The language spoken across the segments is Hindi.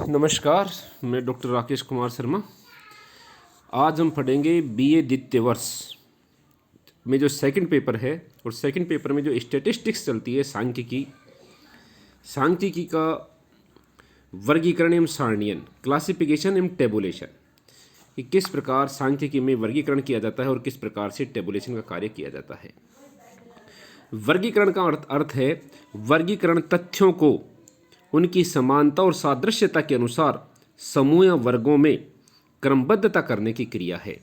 नमस्कार, मैं डॉक्टर राकेश कुमार शर्मा। आज हम पढ़ेंगे बीए द्वितीय वर्ष में जो सेकंड पेपर है, और सेकंड पेपर में जो स्टैटिस्टिक्स चलती है, सांख्यिकी का वर्गीकरण एवं सारणीयन, क्लासिफिकेशन एवं टेबुलेशन, कि किस प्रकार सांख्यिकी में वर्गीकरण किया जाता है और किस प्रकार से टेबुलेशन का कार्य किया जाता है। वर्गीकरण का अर्थ है वर्गीकरण तथ्यों को उनकी समानता और सादृश्यता के अनुसार समूह या वर्गों में क्रमबद्धता करने की क्रिया है।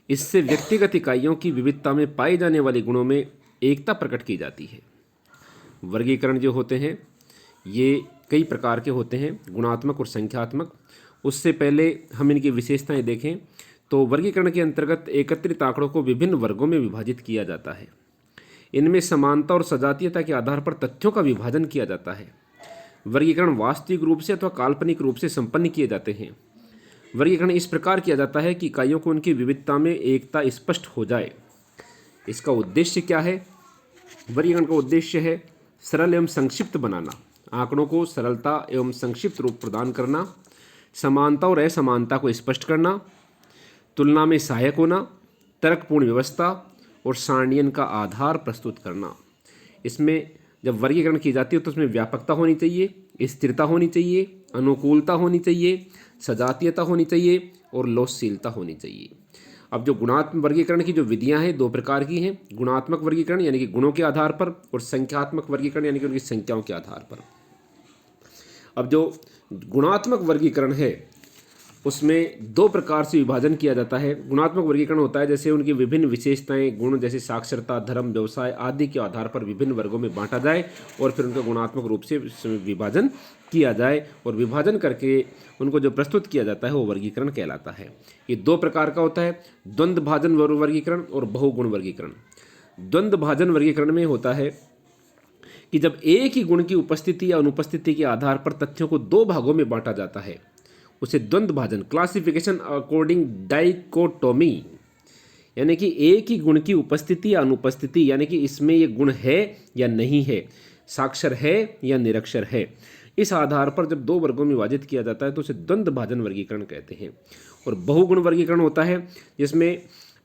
इससे व्यक्तिगत इकाइयों की विविधता में पाए जाने वाले गुणों में एकता प्रकट की जाती है। वर्गीकरण जो होते हैं ये कई प्रकार के होते हैं, गुणात्मक और संख्यात्मक। उससे पहले हम इनकी विशेषताएं देखें तो वर्गीकरण के अंतर्गत एकत्रित आंकड़ों को विभिन्न वर्गों में विभाजित किया जाता है। इनमें समानता और सजातीयता के आधार पर तथ्यों का विभाजन किया जाता है। वर्गीकरण वास्तविक रूप से अथवा काल्पनिक रूप से संपन्न किए जाते हैं। वर्गीकरण इस प्रकार किया जाता है कि इकाइयों को उनकी विविधता में एकता स्पष्ट हो जाए। इसका उद्देश्य क्या है? वर्गीकरण का उद्देश्य है सरल एवं संक्षिप्त बनाना, आंकड़ों को सरलता एवं संक्षिप्त रूप प्रदान करना, समानता और असमानता को स्पष्ट करना, तुलना में सहायक होना, तर्कपूर्ण व्यवस्था और सारणीयन का आधार प्रस्तुत करना। इसमें जब वर्गीकरण की जाती है तो उसमें व्यापकता होनी चाहिए, स्थिरता होनी चाहिए, अनुकूलता होनी चाहिए, सजातीयता होनी चाहिए और लोचशीलता होनी चाहिए। अब जो गुणात्मक वर्गीकरण की जो विधियां हैं दो प्रकार की हैं, गुणात्मक वर्गीकरण यानी कि गुणों के आधार पर, और संख्यात्मक वर्गीकरण यानी कि उनकी संख्याओं के आधार पर। अब जो गुणात्मक वर्गीकरण है उसमें दो प्रकार से विभाजन किया जाता है। गुणात्मक वर्गीकरण होता है जैसे उनकी विभिन्न विशेषताएं, गुण जैसे साक्षरता, धर्म, व्यवसाय आदि के आधार पर विभिन्न वर्गों में बांटा जाए और फिर उनका गुणात्मक रूप से विभाजन किया जाए, और विभाजन करके उनको जो प्रस्तुत किया जाता है वो वर्गीकरण कहलाता है। ये दो प्रकार का होता है, द्वंद्व भाजन वर्गीकरण और बहुगुण वर्गीकरण। द्वंद्व भाजन वर्गीकरण में होता है कि जब एक ही गुण की उपस्थिति या अनुपस्थिति के आधार पर तथ्यों को दो भागों में बांटा जाता है उसे द्वंद्व भाजन, क्लासिफिकेशन अकॉर्डिंग डाइकोटोमी, यानी कि एक ही गुण की उपस्थिति या अनुपस्थिति, यानी कि इसमें ये गुण है या नहीं है, साक्षर है या निरक्षर है, इस आधार पर जब दो वर्गों में विभाजित किया जाता है तो उसे द्वंद्व भाजन वर्गीकरण कहते हैं। और बहुगुण वर्गीकरण होता है जिसमें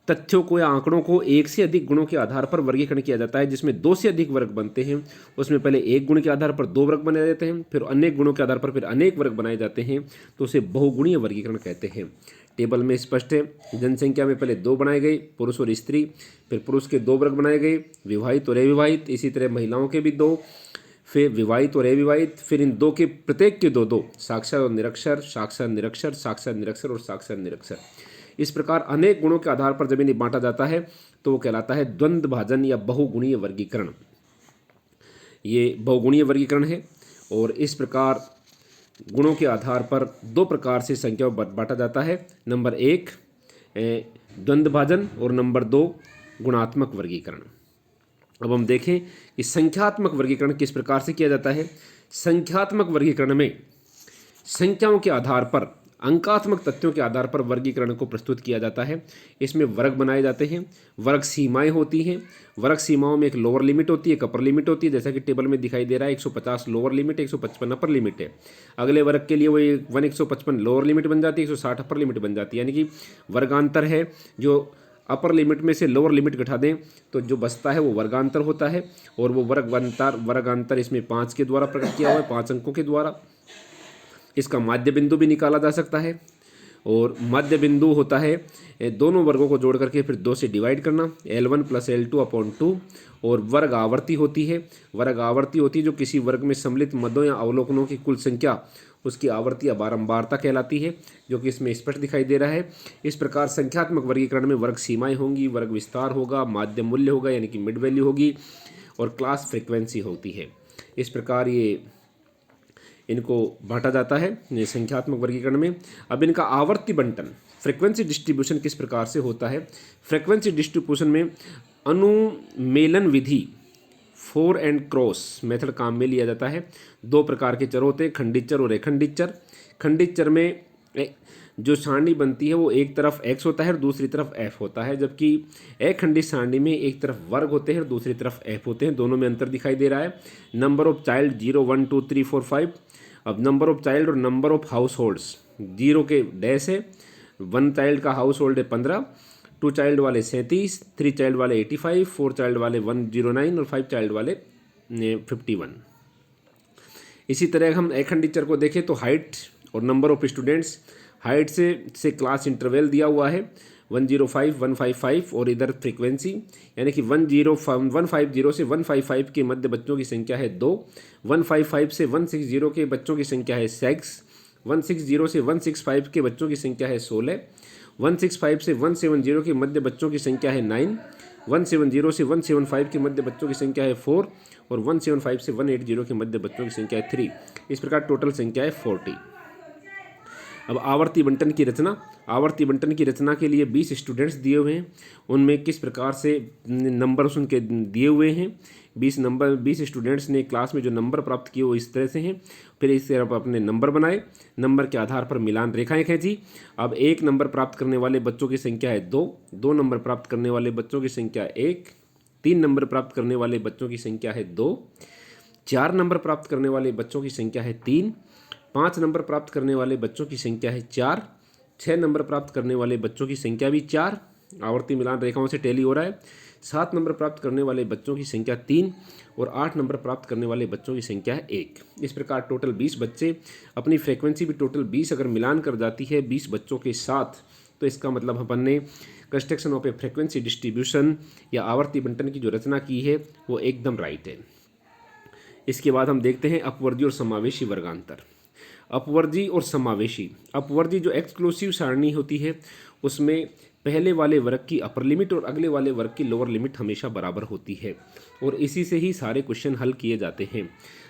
तथ्यों को या आंकड़ों को एक से अधिक गुणों के आधार पर वर्गीकरण किया जाता है, जिसमें दो से अधिक वर्ग बनते हैं। उसमें पहले एक गुण के आधार पर दो वर्ग बनाए जाते हैं, फिर अनेक गुणों के आधार पर फिर अनेक वर्ग बनाए जाते हैं, तो उसे बहुगुणीय वर्गीकरण कहते हैं। टेबल में स्पष्ट है, जनसंख्या में पहले दो बनाए गए, पुरुष और स्त्री, फिर पुरुष के दो वर्ग बनाए गए, विवाहित और अविवाहित, इसी तरह महिलाओं के भी दो, फिर विवाहित और अविवाहित, फिर इन दो के प्रत्येक के दो दो, साक्षर और निरक्षर, साक्षर निरक्षर, साक्षर निरक्षर और साक्षर निरक्षर। इस प्रकार अनेक गुणों के आधार पर जब इन्हें बांटा जाता है तो वो कहलाता है द्वंद्व भाजन या बहुगुणीय वर्गीकरण। ये बहुगुणीय वर्गीकरण है, और इस प्रकार गुणों के आधार पर दो प्रकार से संख्या बांटा जाता है। नंबर एक द्वंद्व भाजन और नंबर दो गुणात्मक वर्गीकरण। अब हम देखें कि संख्यात्मक वर्गीकरण किस प्रकार से किया जाता है। संख्यात्मक वर्गीकरण में संख्याओं के आधार पर, अंकात्मक तथ्यों के आधार पर वर्गीकरण को प्रस्तुत किया जाता है। इसमें वर्ग बनाए जाते हैं, वर्ग सीमाएं होती हैं। वर्ग सीमाओं में एक लोअर लिमिट होती है, एक अपर लिमिट होती है, जैसा कि टेबल में दिखाई दे रहा है। 150 लोअर लिमिट है, 155 अपर लिमिट है। अगले वर्ग के लिए वो 155 लोअर लिमिट बन जाती है, 160 अपर लिमिट बन जाती है, यानी कि वर्गांतर है। जो अपर लिमिट में से लोअर लिमिट घटा दें तो जो बचता है वो वर्गांतर होता है, और वो वर्गांतर इसमें 5 के द्वारा प्रकट किया हुआ है, 5 अंकों के द्वारा। इसका माध्य बिंदु भी निकाला जा सकता है, और माध्य बिंदु होता है दोनों वर्गों को जोड़ करके फिर 2 से डिवाइड करना, L1 + L2/2। और वर्ग आवर्ती होती है, वर्ग आवर्ती होती है जो किसी वर्ग में सम्मिलित मदों या अवलोकनों की कुल संख्या, उसकी आवर्ती या बारंबारता कहलाती है, जो कि इसमें स्पष्ट दिखाई दे रहा है। इस प्रकार संख्यात्मक वर्गीकरण में वर्ग सीमाएं होंगी, वर्ग विस्तार होगा, माध्य मूल्य होगा यानी कि मिड वैल्यू होगी, और क्लास फ्रीक्वेंसी होती है। इस प्रकार ये इनको बांटा जाता है संख्यात्मक वर्गीकरण में। अब इनका आवर्ती बंटन, फ्रीक्वेंसी डिस्ट्रीब्यूशन किस प्रकार से होता है। फ्रीक्वेंसी डिस्ट्रीब्यूशन में अनुमेलन विधि, 4 एंड क्रॉस मेथड काम में लिया जाता है। दो प्रकार के चर होते हैं, खंडित चर और अखंडित चर। खंडित चर में जो सारणी बनती है वो एक तरफ x होता है और दूसरी तरफ f होता है, जबकि अखंडित सारणी में एक तरफ वर्ग होते हैं और दूसरी तरफ f होते हैं। दोनों में अंतर दिखाई दे रहा है। नंबर ऑफ चाइल्ड 0 1 2 3 4 5 अब नंबर ऑफ चाइल्ड और नंबर ऑफ हाउस होल्ड्स, 0 के डैश है, 1 चाइल्ड का हाउस होल्ड है 15, 2 चाइल्ड वाले 37, 3 चाइल्ड वाले 85, 4 चाइल्ड वाले 109 और 5 चाइल्ड वाले 51। इसी तरह हम अखंड टीचर को देखें तो हाइट और नंबर ऑफ स्टूडेंट्स, हाइट से क्लास इंटरवल दिया हुआ है 105, 155 और इधर फ्रीक्वेंसी, यानी कि 150 से 155 के मध्य बच्चों की संख्या है 2, 155 से 160 के बच्चों की संख्या है 6, 160 से 165 के बच्चों की संख्या है 16, 165 से 170 के मध्य बच्चों की संख्या है 9, 170 से 175 के मध्य बच्चों की संख्या है 4 और 175 से 180 के मध्य बच्चों की संख्या है 3। इस प्रकार टोटल संख्या है 40। अब आवर्ती बंटन की रचना, आवर्ती बंटन की रचना के लिए 20 स्टूडेंट्स दिए हुए हैं, उनमें किस प्रकार से नंबर्स उनके दिए हुए हैं। 20 स्टूडेंट्स ने क्लास में जो नंबर प्राप्त किए वो इस तरह से हैं। फिर इस तरह अपने नंबर बनाए, नंबर के आधार पर मिलान रेखाएं खींची। अब 1 नंबर प्राप्त करने वाले बच्चों की संख्या है 2, 2 नंबर प्राप्त करने वाले बच्चों की संख्या 1, 3 नंबर प्राप्त करने वाले बच्चों की संख्या है 2, 4 नंबर प्राप्त करने वाले बच्चों की संख्या है 3, 5 नंबर प्राप्त करने वाले बच्चों की संख्या है 4, 6 नंबर प्राप्त करने वाले बच्चों की संख्या भी 4, आवर्ती मिलान रेखाओं से टैली हो रहा है। 7 नंबर प्राप्त करने वाले बच्चों की संख्या 3 और 8 नंबर प्राप्त करने वाले बच्चों की संख्या है 1। इस प्रकार टोटल 20 बच्चे, अपनी फ्रीक्वेंसी भी टोटल 20 अगर मिलान कर जाती है 20 बच्चों के साथ, तो इसका मतलब अपन ने construction of A frequency distribution या आवर्ती बंटन की जो रचना की है वो एकदम राइट है। इसके बाद हम देखते हैं अपवर्गी और समावेशी वर्गांतर। अपवर्गी और समावेशी, अपवर्गी जो एक्सक्लूसिव सारणी होती है उसमें पहले वाले वर्ग की अपर लिमिट और अगले वाले वर्ग की लोअर लिमिट हमेशा बराबर होती है और इसी से ही सारे क्वेश्चन हल किए जाते हैं।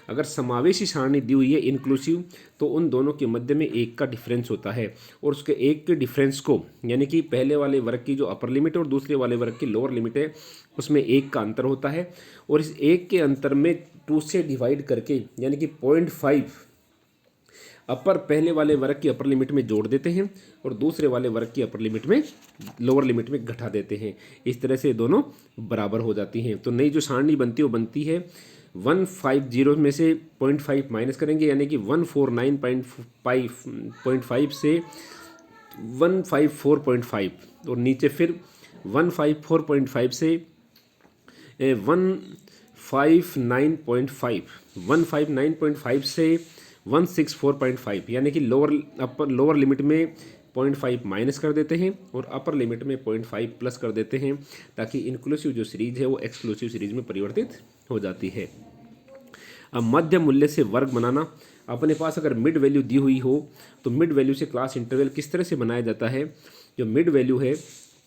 अगर समावेशी सारणी दी हुई है इंक्लूसिव, तो उन दोनों के मध्य में 1 का डिफरेंस होता है और उसके 1 के डिफरेंस को, यानी कि पहले वाले वर्ग की जो अपर लिमिट और दूसरे वाले वर्ग की लोअर लिमिट है उसमें 1 का अंतर होता है और इस 1 के अंतर में 2 से डिवाइड करके, यानी कि 0.5 अपर पहले वाले वर्ग की अपर लिमिट में जोड़ देते हैं और दूसरे वाले वर्ग की अपर लिमिट में लोअर लिमिट में घटा देते हैं। इस तरह से दोनों बराबर हो जाती हैं। तो नई जो सारणी बनती है वो बनती है 150 में से 0.5 माइनस करेंगे, यानी कि 149.5 से 154.5 और नीचे फिर 154.5 से 159.5, 159.5 से 164.5, यानी कि लोअर लिमिट में 0.5 माइनस कर देते हैं और अपर लिमिट में 0.5 प्लस कर देते हैं ताकि इंक्लूसिव जो सीरीज है वो एक्सक्लूसिव सीरीज में परिवर्तित हो जाती है। अब मध्य मूल्य से वर्ग बनाना, अपने पास अगर मिड वैल्यू दी हुई हो तो मिड वैल्यू से क्लास इंटरवल किस तरह से बनाया जाता है। जो मिड वैल्यू है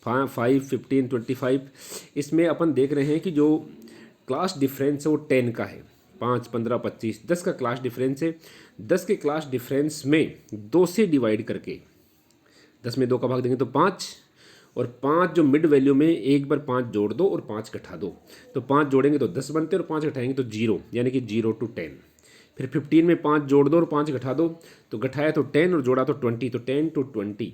5, 15, 25, इसमें अपन देख रहे हैं कि जो क्लास डिफरेंस है वो 10 का है, 5, 15, 25, 10 का क्लास डिफरेंस है। 10 के क्लास डिफरेंस में 2 से डिवाइड करके, 10 में 2 का भाग देंगे तो 5 और 5 जो मिड वैल्यू में एक बार 5 जोड़ दो और 5 घटा दो, तो 5 जोड़ेंगे तो 10 बनते हैं और 5 घटाएंगे तो 0, यानी कि 0 to 10। फिर 15 में 5 जोड़ दो और 5 घटा दो, तो घटाया तो 10 और जोड़ा तो 20, तो 10 to 20।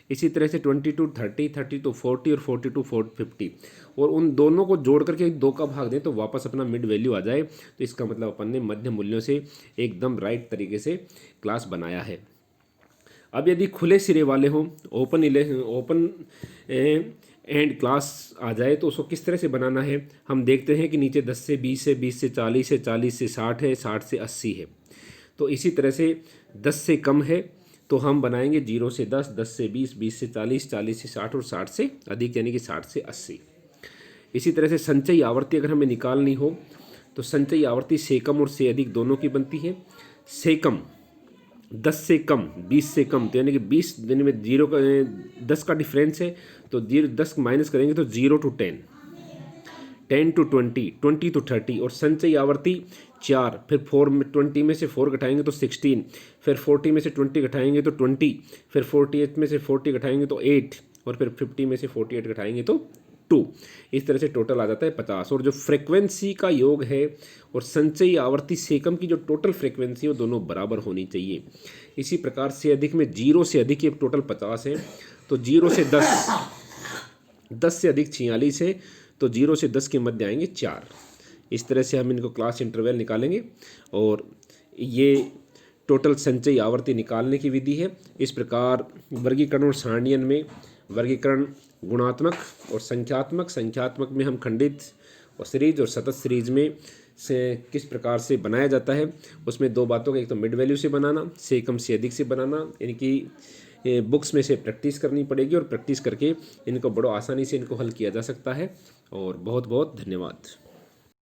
इसी तरह से 20 to 30, 30 to 40 और 40 to 50 और उन दोनों को जोड़ करके 2 का भाग दें तो वापस अपना मिड वैल्यू आ जाए। तो इसका मतलब अपन ने मध्य मूल्यों से एकदम राइट तरीके से क्लास बनाया है। अब यदि खुले सिरे वाले हों, ओपन एंड क्लास आ जाए तो उसको किस तरह से बनाना है। हम देखते हैं कि नीचे 10 से 20 है, 20 से 40 है, 40 से 60 है, 60 से 80 है। तो इसी तरह से 10 से कम है तो हम बनाएंगे 0 से 10, 10 से 20, 20 से 40, 40 से 60 और 60 से अधिक, यानी कि 60 से 80। इसी तरह से संचयी आवर्ती अगर हमें निकालनी हो तो संचयी आवर्ती से कम और से अधिक दोनों की बनती है। से कम 10 से कम, 20 से कम, तो यानी कि 20 दिन में 10 का डिफरेंस है तो 10 माइनस करेंगे तो 0 to 10, 10 to 20, 20 to 30 और संचयी आवर्ती 4, फिर 20 में से 4 घटाएंगे तो 16, फिर 40 में से 20 घटाएंगे तो 20, फिर 48 में से 40 घटाएंगे तो 8 और फिर 50 में से 48 घटाएंगे तो 2। इस तरह से टोटल आ जाता है 50। और जो फ्रीक्वेंसी का योग है और संचयी आवर्ती सेकम की जो टोटल फ्रीक्वेंसी है वो दोनों बराबर होनी चाहिए। इसी प्रकार से अधिक में 0 से अधिक ये टोटल 50 है तो 0 से 10, 10 से अधिक 46 है तो 0 से 10 के मध्य आएंगे 4। इस तरह से हम इनको क्लास इंटरवल निकालेंगे और ये टोटल संचयी आवर्ती निकालने की विधि है। इस प्रकार वर्गीकरण और सारणियन में वर्गीकरण गुणात्मक और संख्यात्मक, संख्यात्मक में हम खंडित और सीरीज और सतत सीरीज में से किस प्रकार से बनाया जाता है, उसमें दो बातों का, एक तो मिड वैल्यू से बनाना, से कम से अधिक से बनाना, यानी कि बुक्स में से प्रैक्टिस करनी पड़ेगी और प्रैक्टिस करके इनको बड़ो आसानी से इनको हल किया जा सकता है। और बहुत बहुत धन्यवाद।